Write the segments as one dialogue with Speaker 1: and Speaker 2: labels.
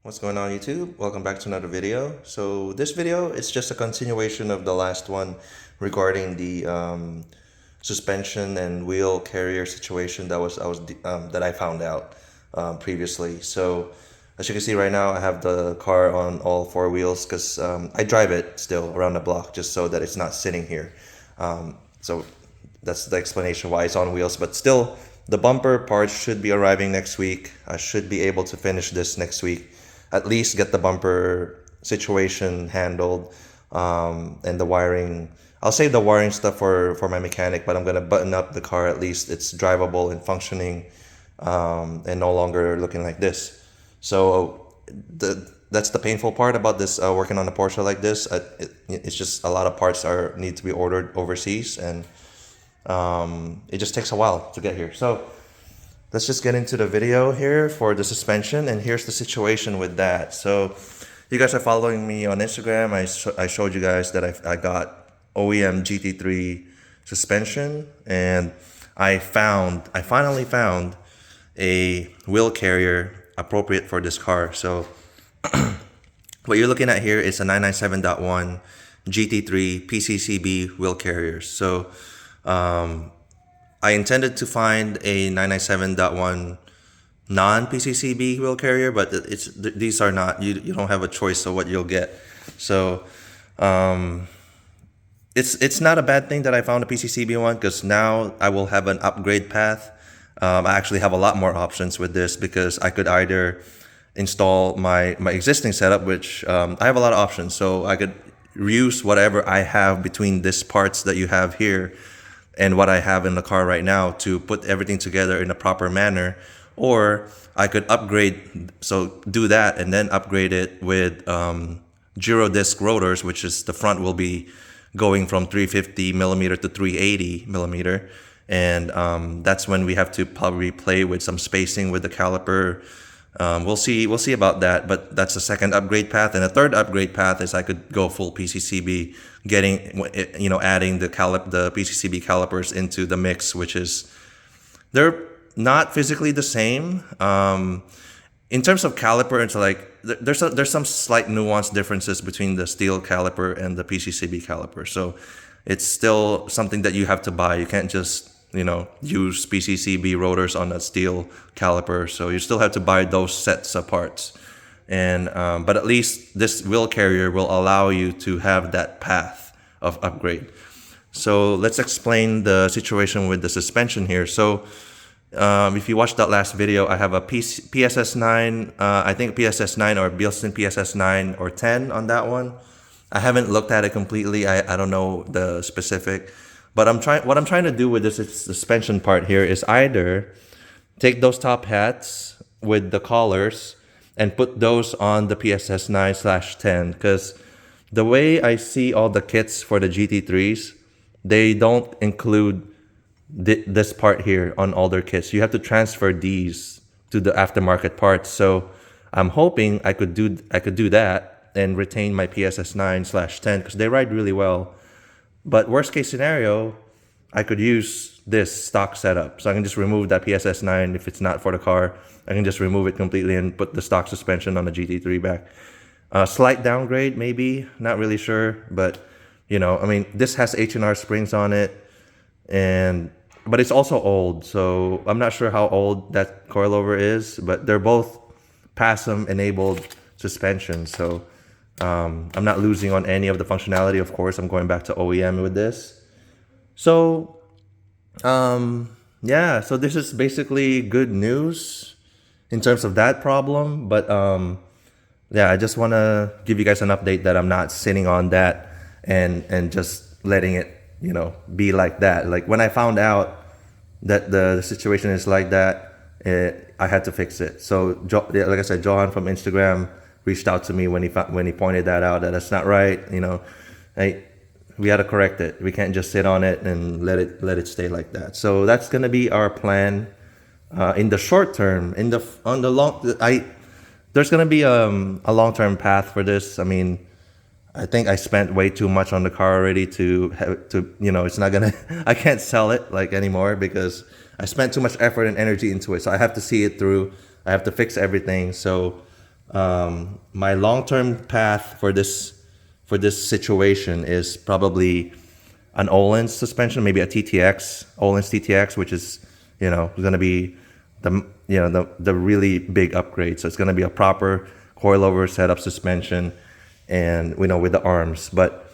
Speaker 1: What's going on YouTube? Welcome back to another video. So this video is just a continuation of the last one regarding the suspension and wheel carrier situation that I found out previously. So as you can see right now, I have the car on all four wheels because I drive it still around the block just so that it's not sitting here. So that's the explanation why it's on wheels, but still the bumper parts should be arriving next week. I should be able to finish this next week, at least get the bumper situation handled, and the wiring. I'll save the wiring stuff for my mechanic, but I'm gonna button up the car, at least it's drivable and functioning, and no longer looking like this. So that's the painful part about this, working on a Porsche like this. It's just a lot of parts need to be ordered overseas, and it just takes a while to get here. So let's just get into the video here for the suspension, and here's the situation with that. So you guys are following me on Instagram. I showed you guys that I got OEM GT3 suspension, and I finally found a wheel carrier appropriate for this car. So what you're looking at here is a 997.1 GT3 PCCB wheel carriers. So I intended to find a 997.1 non-PCCB wheel carrier, but these are not, you don't have a choice of what you'll get. So it's not a bad thing that I found a PCCB one, because now I will have an upgrade path. I actually have a lot more options with this, because I could either install my existing setup, which I have a lot of options. So I could reuse whatever I have between these parts that you have here and what I have in the car right now to put everything together in a proper manner. Or I could upgrade, so do that and then upgrade it with gyro disc rotors, which is the front will be going from 350 millimeter to 380 millimeter. And that's when we have to probably play with some spacing with the caliper. We'll see about that, but that's the second upgrade path. And the third upgrade path is I could go full PCCB, adding the PCCB calipers into the mix, which is, they're not physically the same. In terms of caliper, it's like there's some slight nuanced differences between the steel caliper and the PCCB caliper. So it's still something that you have to buy. You can't just use PCCB rotors on a steel caliper. So you still have to buy those sets of parts. And but at least this wheel carrier will allow you to have that path of upgrade. So let's explain the situation with the suspension here. So if you watched that last video, I have a PSS9, I think PSS9 or Bilston PSS9 or 10 on that one. I haven't looked at it completely. I don't know the specific, but what I'm trying to do with this suspension part here is either take those top hats with the collars and put those on the PSS9/10, because the way I see all the kits for the GT3s, they don't include this part here on all their kits. You have to transfer these to the aftermarket parts. So I'm hoping I could do that and retain my PSS9/10, because they ride really well. But worst case scenario, I could use this stock setup. So I can just remove that PSS9 if it's not for the car. I can just remove it completely and put the stock suspension on the GT3 back. Slight downgrade, maybe, not really sure. But, this has H&R springs on it, but it's also old. So I'm not sure how old that coilover is, but they're both PASM-enabled suspension. So I'm not losing on any of the functionality. Of course, I'm going back to OEM with this. So, yeah, so this is basically good news in terms of that problem. But yeah, I just want to give you guys an update that I'm not sitting on that and just letting it, be like that. Like when I found out that the situation is like that, I had to fix it. So, like I said, Johan from Instagram reached out to me when he pointed that out, that that's not right. We had to correct it. We can't just sit on it and let it stay like that. So that's gonna be our plan in the short term. There's gonna be a long-term path for this. I think I spent way too much on the car already to it's not gonna I can't sell it anymore, because I spent too much effort and energy into it. So I have to see it through. I have to fix everything. So My long-term path for this situation is probably an Öhlins suspension, maybe a TTX, Öhlins TTX, which is, going to be the really big upgrade. So it's going to be a proper coilover setup suspension, and with the arms. But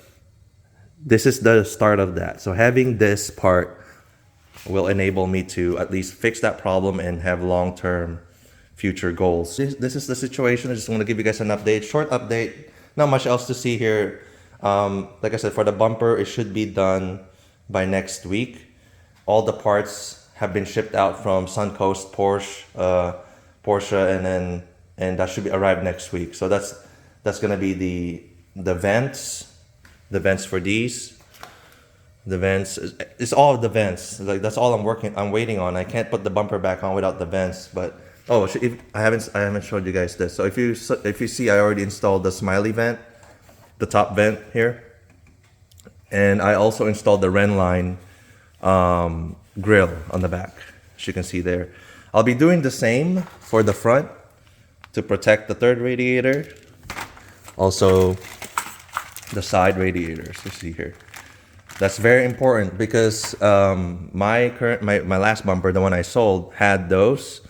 Speaker 1: this is the start of that. So having this part will enable me to at least fix that problem and have long-term future goals. This is the situation. I just want to give you guys an update, short update. Not much else to see here. Like I said, for the bumper, it should be done by next week. All the parts have been shipped out from Suncoast Porsche, and that should be arrived next week. So that's gonna be the vents for these. The vents, it's all the vents. Like that's all I'm waiting on. I can't put the bumper back on without the vents. But I haven't showed you guys this. So if you see, I already installed the smiley vent, the top vent here, and I also installed the Renline grill on the back, as you can see there. I'll be doing the same for the front to protect the third radiator. Also, the side radiators, you see here. That's very important because my last bumper, the one I sold, had those,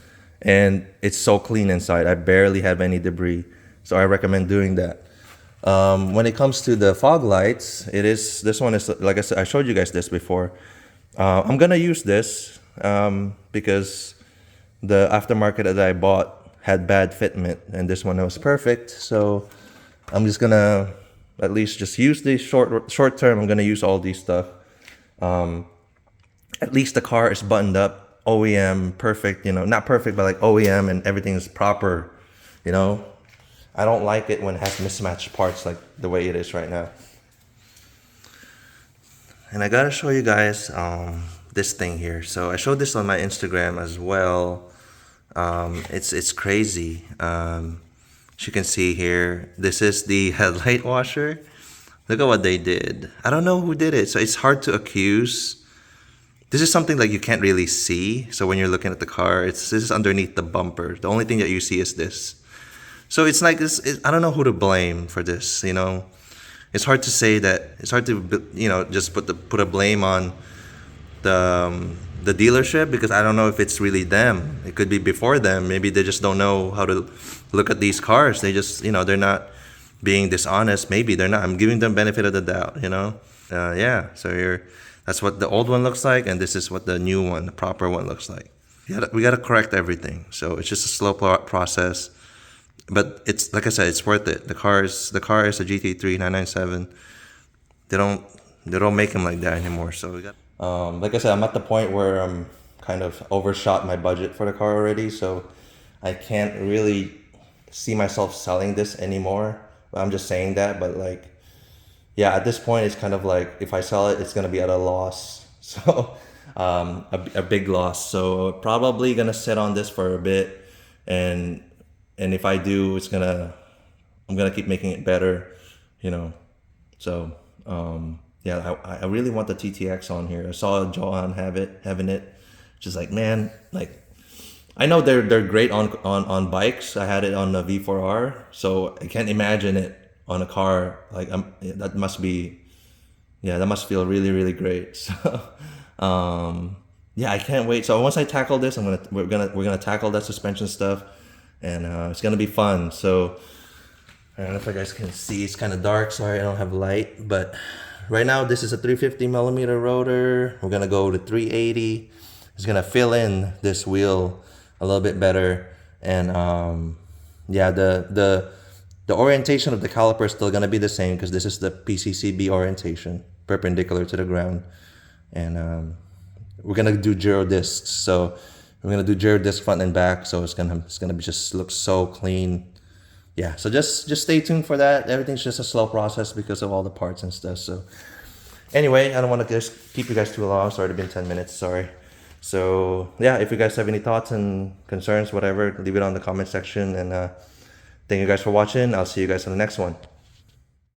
Speaker 1: and it's so clean inside. I barely have any debris, so I recommend doing that. When it comes to the fog lights, this one is, like I said, I showed you guys this before. I'm gonna use this because the aftermarket that I bought had bad fitment, and this one was perfect. So I'm just gonna at least just use these short term. I'm gonna use all these stuff. At least the car is buttoned up, OEM perfect. Not perfect, but like OEM, and everything is proper. I don't like it when it has mismatched parts like the way it is right now. And I gotta show you guys this thing here. So I showed this on my Instagram as well. It's crazy. As you can see here, this is the headlight washer. Look at what they did. I don't know who did it, so it's hard to accuse. This is something like you can't really see. So when you're looking at the car, this is underneath the bumper. The only thing that you see is this. So it's like this. I don't know who to blame for this. It's hard to say that. It's hard to just put a blame on the dealership, because I don't know if it's really them. It could be before them. Maybe they just don't know how to look at these cars. They just they're not being dishonest. Maybe they're not. I'm giving them benefit of the doubt. Yeah. So that's what the old one looks like, and this is what the new one, the proper one, looks like. We gotta correct everything. So it's just a slow process. But it's, like I said, it's worth it. The car is a GT3 997. They don't make them like that anymore. So we got. Like I said, I'm at the point where I'm kind of overshot my budget for the car already. So I can't really see myself selling this anymore. I'm just saying that, but yeah, at this point, it's kind of like if I sell it, it's gonna be at a loss. So a big loss. So probably gonna sit on this for a bit, and if I do, I'm gonna keep making it better, So yeah, I really want the TTX on here. I saw Johan having it. Just like, man, I know they're great on bikes. I had it on the V4R, so I can't imagine it on a car. That must feel really, really great. So yeah, I can't wait. So once I tackle this, we're gonna tackle that suspension stuff. And it's gonna be fun. So I don't know if you guys can see. It's kind of dark. Sorry, I don't have light. But right now, this is a 350 millimeter rotor. We're gonna go to 380. It's gonna fill in this wheel a little bit better. And yeah, the orientation of the caliper is still gonna be the same, because this is the PCCB orientation, perpendicular to the ground. And we're gonna do gyro discs. So we're gonna do gyro disc front and back, so it's gonna be just look so clean. Yeah, so just stay tuned for that. Everything's just a slow process because of all the parts and stuff. So anyway, I don't want to just keep you guys too long. It's already been 10 minutes. Sorry. So yeah, if you guys have any thoughts and concerns, whatever, leave it on the comment section. And thank you guys for watching. I'll see you guys on the next one.